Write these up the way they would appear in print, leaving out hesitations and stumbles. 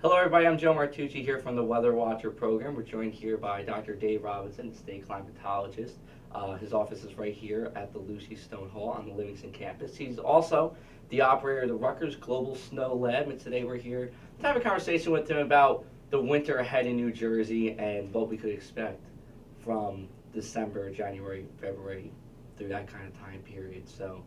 Hello, everybody. I'm Joe Martucci here from the Weather Watcher program. We're joined here by Dr. Dave Robinson, state climatologist. His office is right here at the Lucy Stone Hall on the Livingston campus. He's also the operator of the Rutgers Global Snow Lab, and today we're here to have a conversation with him about the winter ahead in New Jersey and what we could expect from December, January, February, through that kind of time period. So,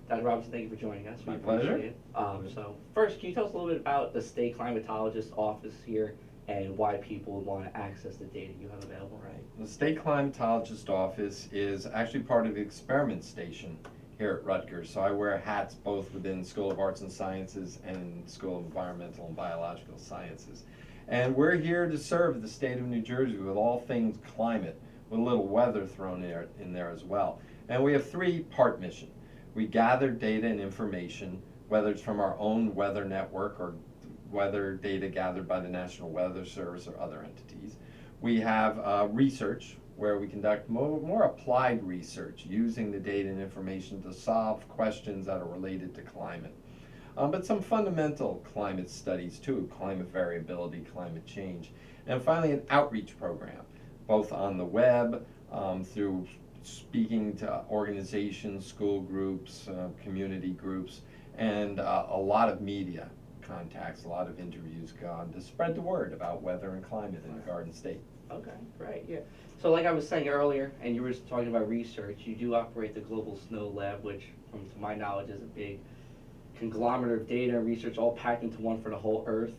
Dr. Robinson, thank you for joining us. My We pleasure. appreciate it. So, first, can you tell us a little bit about the state climatologist office here and why people would want to access the data you have available? Right. The state climatologist office is actually part of the experiment station here at Rutgers. So I wear hats both within School of Arts and Sciences and School of Environmental and Biological Sciences. And we're here to serve the state of New Jersey with all things climate, with a little weather thrown in there as well. And we have three-part mission. We gather data and information, whether it's from our own weather network or weather data gathered by the National Weather Service or other entities. We have research where we conduct more applied research using the data and information to solve questions that are related to climate. But some fundamental climate studies too, climate variability, climate change. And finally, an outreach program, both on the web, through speaking to organizations, school groups, community groups, and a lot of media contacts, a lot of interviews gone to spread the word about weather and climate in the Garden State. Okay, great, yeah. So like I was saying earlier, and you were talking about research, you do operate the Global Snow Lab, which, to my knowledge, is a big conglomerate of data and research all packed into one for the whole Earth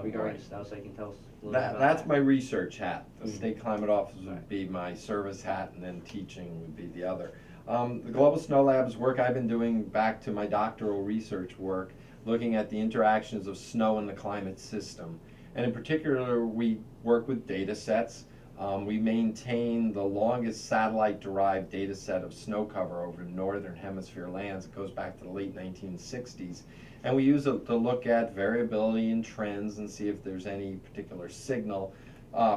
regarding snow, so you can tell us a little bit about That's that. my research hat. The Mhm. state climate office would Right. be my service hat, and then teaching would be the other. The Global Snow Lab's work I've been doing back to my doctoral research work, looking at the interactions of snow and the climate system. And in particular, we work with data sets. We maintain the longest satellite-derived data set of snow cover over northern hemisphere lands. It goes back to the late 1960s. And we use it to look at variability and trends and see if there's any particular signal.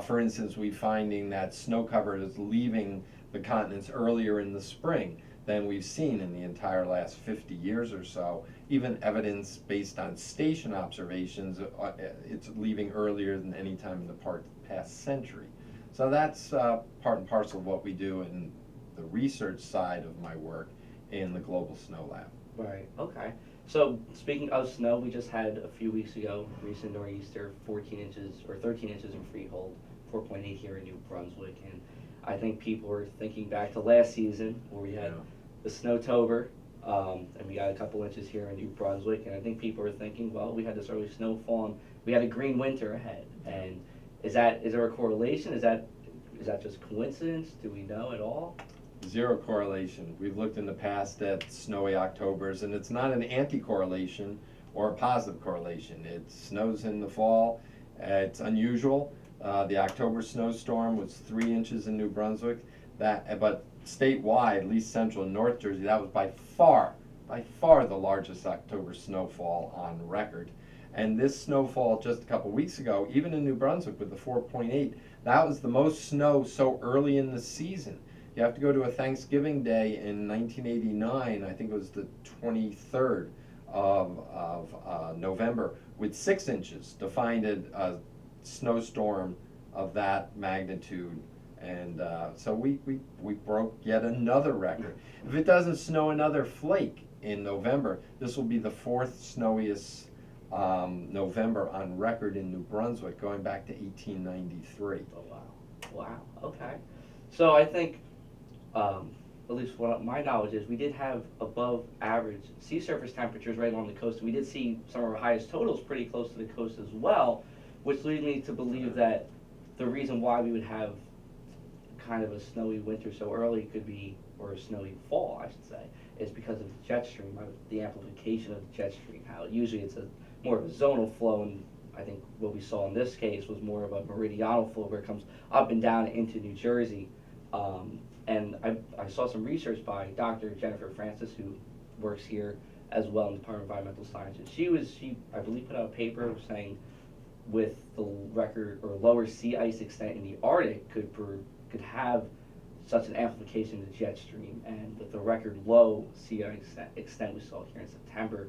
For instance, we're finding that snow cover is leaving the continents earlier in the spring than we've seen in the entire last 50 years or so. Even evidence based on station observations, it's leaving earlier than any time in the past century. So that's part and parcel of what we do in the research side of my work in the Global Snow Lab. Right, okay. So speaking of snow, we just had a few weeks ago, recent nor'easter, 14 inches or 13 inches in Freehold, 4.8 here in New Brunswick, and I think people were thinking back to last season where we had the Snowtober, and we got a couple inches here in New Brunswick, and I think people were thinking, well, we had this early snowfall and we had a green winter ahead, and is there a correlation? Is that just coincidence? Do we know at all? Zero correlation. We've looked in the past at snowy Octobers, and it's not an anti-correlation or a positive correlation. It snows in the fall. It's unusual. The October snowstorm was 3 inches in New Brunswick. But statewide, at least central and north Jersey, that was by far the largest October snowfall on record. And this snowfall just a couple weeks ago, even in New Brunswick with the 4.8, that was the most snow so early in the season. You have to go to a Thanksgiving Day in 1989, I think it was the 23rd of November, with 6 inches to find a snowstorm of that magnitude. And so we broke yet another record. If it doesn't snow another flake in November, this will be the fourth snowiest November on record in New Brunswick, going back to 1893. Oh, wow. Wow, okay. So I think, at least what my knowledge is, we did have above average sea surface temperatures right along the coast, and we did see some of our highest totals pretty close to the coast as well, which leads me to believe that the reason why we would have kind of a snowy winter so early could be, or a snowy fall, I should say, is because of the jet stream, the amplification of the jet stream. How usually it's more of a zonal flow, and I think what we saw in this case was more of a meridional flow where it comes up and down into New Jersey. And I saw some research by Dr. Jennifer Francis, who works here as well in the Department of Environmental Sciences. She I believe put out a paper saying with the record or lower sea ice extent in the Arctic could have such an amplification of the jet stream, and with the record low sea ice extent we saw here in September,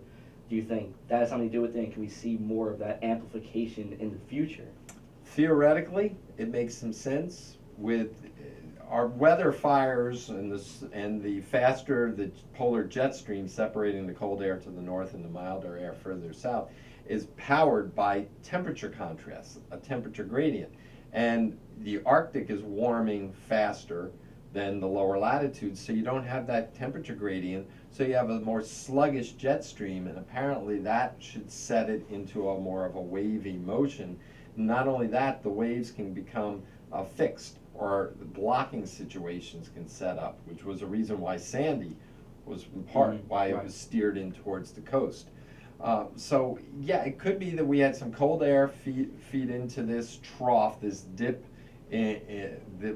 do you think that has something to do with it, and can we see more of that amplification in the future? Theoretically, it makes some sense with our weather fires and the faster the polar jet stream separating the cold air to the north and the milder air further south is powered by temperature contrast, a temperature gradient. And the Arctic is warming faster than the lower latitudes, so you don't have that temperature gradient, so you have a more sluggish jet stream, and apparently that should set it into a more of a wavy motion. Not only that, the waves can become fixed, or blocking situations can set up, which was a reason why Sandy was in part why it was steered in towards the coast. So yeah, it could be that we had some cold air feed into this trough, this dip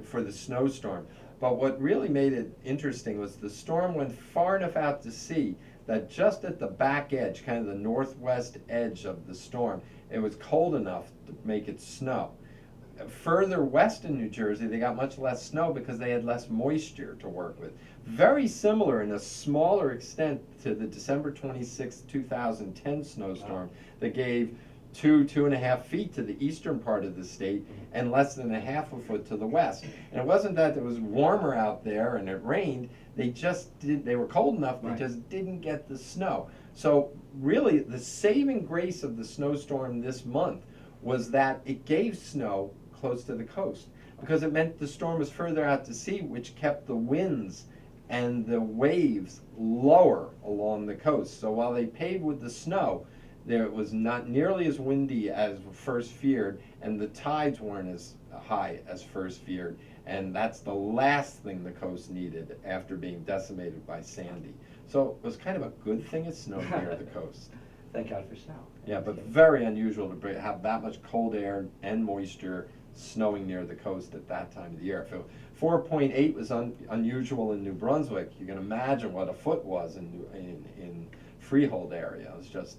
for the snowstorm. But what really made it interesting was the storm went far enough out to sea that just at the back edge, kind of the northwest edge of the storm, it was cold enough to make it snow. Further west in New Jersey, they got much less snow because they had less moisture to work with. Very similar in a smaller extent to the December 26, 2010 snowstorm that gave 2.5 feet to the eastern part of the state and less than a half a foot to the west. And it wasn't that it was warmer out there and it rained, they were cold enough, they just didn't get the snow. So really the saving grace of the snowstorm this month was that it gave snow close to the coast, because it meant the storm was further out to sea, which kept the winds and the waves lower along the coast. So while they paved with the snow, there was not nearly as windy as first feared, and the tides weren't as high as first feared, and that's the last thing the coast needed after being decimated by Sandy. So it was kind of a good thing it snowed near the coast. Thank God for snow. Yeah, but very unusual to have that much cold air and moisture snowing near the coast at that time of the year. If 4.8 was unusual in New Brunswick, you can imagine what a foot was in Freehold area. It was just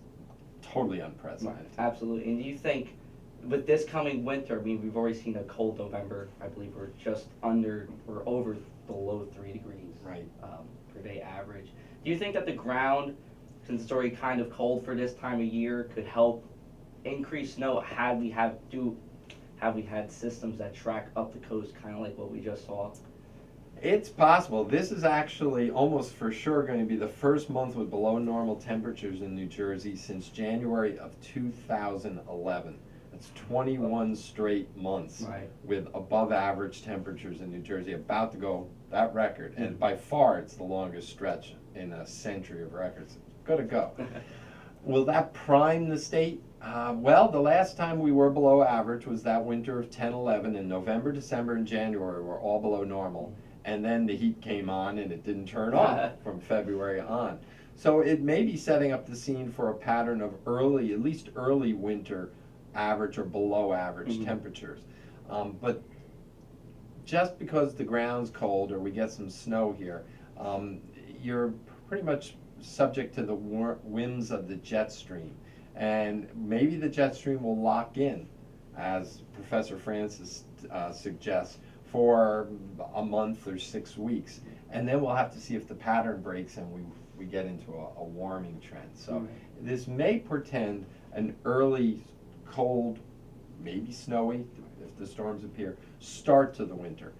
totally unprecedented. Absolutely. And do you think with this coming winter, I mean, we've already seen a cold November. I believe we're just over below 3 degrees per day average. Do you think that the ground, since it's already kind of cold for this time of year, could help increase snow had we had systems that track up the coast, kind of like what we just saw? It's possible. This is actually almost for sure going to be the first month with below normal temperatures in New Jersey since January of 2011. That's 21 straight months with above average temperatures in New Jersey, about to go that record. And by far, it's the longest stretch in a century of records. Gotta go. Will that prime the state? Well, the last time we were below average was that winter of 10-11. In November, December, and January were all below normal. And then the heat came on and it didn't turn off from February on. So it may be setting up the scene for a pattern of at least early winter average or below average temperatures. But just because the ground's cold or we get some snow here, you're pretty much subject to the whims of the jet stream. And maybe the jet stream will lock in, as Professor Francis suggests, for a month or 6 weeks. And then we'll have to see if the pattern breaks and we get into a warming trend. So this may portend an early cold, maybe snowy, if the storms appear, start to the winter.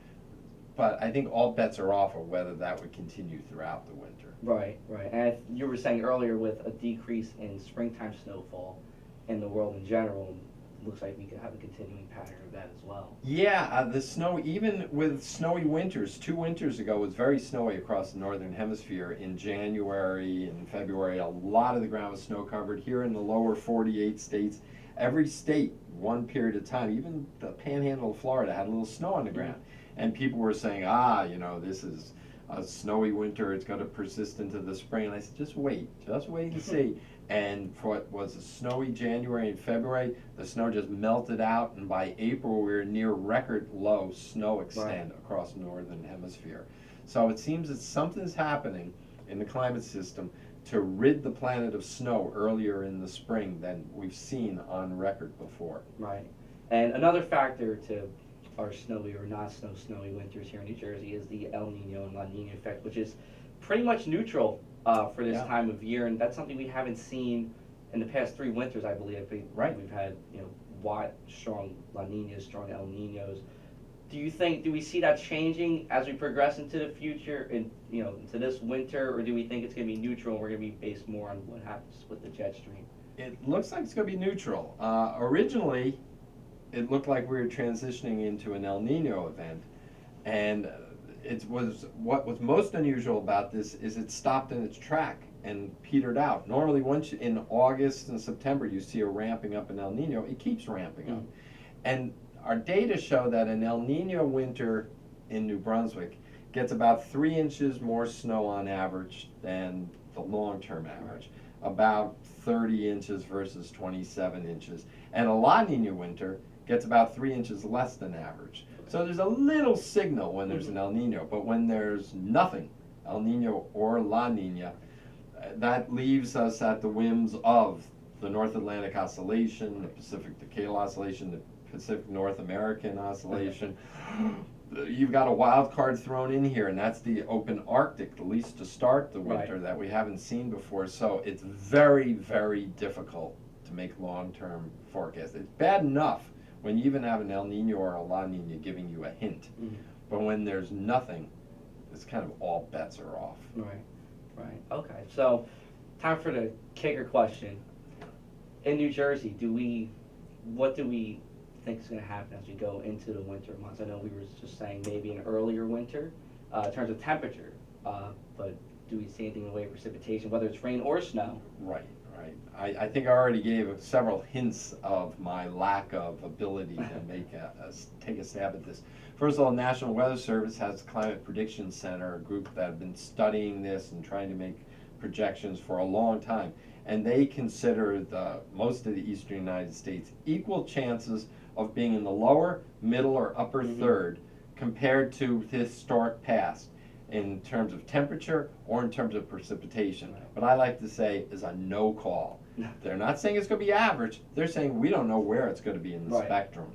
But I think all bets are off of whether that would continue throughout the winter. Right. And you were saying earlier, with a decrease in springtime snowfall in the world in general, it looks like we could have a continuing pattern of that as well. Yeah, the snow, even with snowy winters, 2 winters ago was very snowy across the northern hemisphere. In January and February, a lot of the ground was snow covered. Here in the lower 48 states, every state, one period of time, even the panhandle of Florida had a little snow on the ground. And people were saying, this is a snowy winter, it's going to persist into the spring. And I said, just wait and see. And for what was a snowy January and February, the snow just melted out, and by April we were near record low snow extent across the northern hemisphere. So it seems that something's happening in the climate system to rid the planet of snow earlier in the spring than we've seen on record before. Right. And another factor to our snowy or not snowy winters here in New Jersey is the El Nino and La Nina effect, which is pretty much neutral for this Yeah. time of year, and that's something we haven't seen in the past 3 winters, I believe. Right. We've had, strong La Niñas, strong El Niños. Do we see that changing as we progress into the future, into this winter, or do we think it's going to be neutral and we're going to be based more on what happens with the jet stream? It looks like it's going to be neutral. Originally, it looked like we were transitioning into an El Nino event, and what was most unusual about this is it stopped in its track and petered out. Normally, in August and September you see a ramping up in El Nino, it keeps ramping up, and our data show that an El Nino winter in New Brunswick gets about 3 inches more snow on average than the long-term average, about 30 inches versus 27 inches. And a La Nina winter gets about 3 inches less than average. So there's a little signal when there's an El Nino, but when there's nothing, El Nino or La Nina, that leaves us at the whims of the North Atlantic Oscillation, the Pacific Decadal Oscillation, the Pacific North American Oscillation. You've got a wild card thrown in here, and that's the open Arctic, at least to start the winter, that we haven't seen before. So it's very, very difficult to make long-term forecasts. It's bad enough when you even have an El Nino or a La Nina giving you a hint. But when there's nothing, it's kind of all bets are off. Right. Okay. So, time for the kicker question. In New Jersey, what do we think is going to happen as we go into the winter months? I know we were just saying maybe an earlier winter in terms of temperature, but do we see anything in the way of precipitation, whether it's rain or snow? Right. I think I already gave several hints of my lack of ability to take a stab at this. First of all, National Weather Service has a Climate Prediction Center, a group that have been studying this and trying to make projections for a long time. And they consider most of the eastern United States equal chances of being in the lower, middle, or upper third compared to the historic past in terms of temperature or in terms of precipitation. What I like to say is a no call. They're not saying it's going to be average. They're saying we don't know where it's going to be in the spectrum.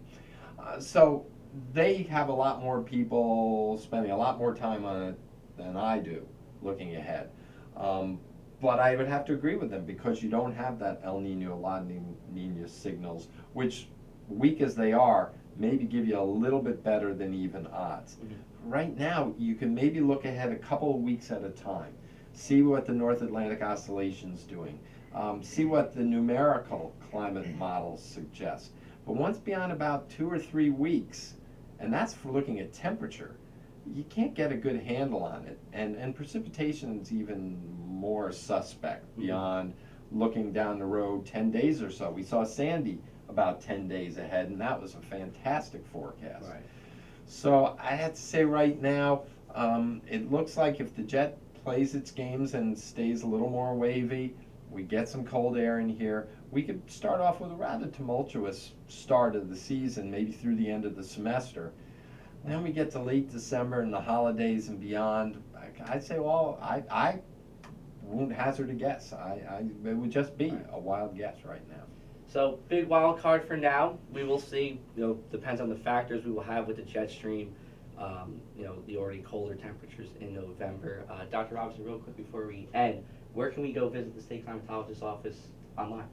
So they have a lot more people spending a lot more time on it than I do looking ahead. But I would have to agree with them because you don't have that El Nino, La Nina signals, which, weak as they are, maybe give you a little bit better than even odds. Right now, you can maybe look ahead a couple of weeks at a time, see what the North Atlantic Oscillation's doing, see what the numerical climate models suggest. But once beyond about 2 or 3 weeks, and that's for looking at temperature, you can't get a good handle on it. And precipitation is even more suspect beyond looking down the road 10 days or so. We saw Sandy about 10 days ahead, and that was a fantastic forecast. So I have to say right now, it looks like if the jet plays its games and stays a little more wavy, we get some cold air in here, we could start off with a rather tumultuous start of the season, maybe through the end of the semester. And then we get to late December and the holidays and beyond. I'd say, I won't hazard a guess. It would just be a wild guess right now. So, big wild card for now. We will see. Depends on the factors we will have with the jet stream. The already colder temperatures in November. Dr. Robinson, real quick before we end, where can we go visit the state climatologist's office online?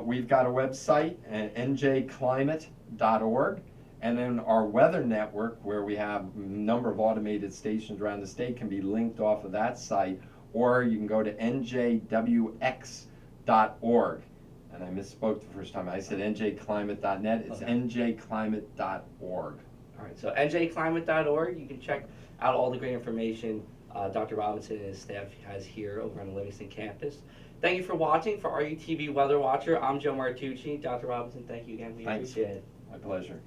We've got a website, njclimate.org, and then our weather network, where we have a number of automated stations around the state, can be linked off of that site, or you can go to njwx.org. And I misspoke the first time. I said njclimate.net. It's njclimate.org. All right, so njclimate.org. You can check out all the great information Dr. Robinson and his staff has here over on the Livingston campus. Thank you for watching. For RUTV Weather Watcher, I'm Joe Martucci. Dr. Robinson, thank you again. We appreciate it. My pleasure.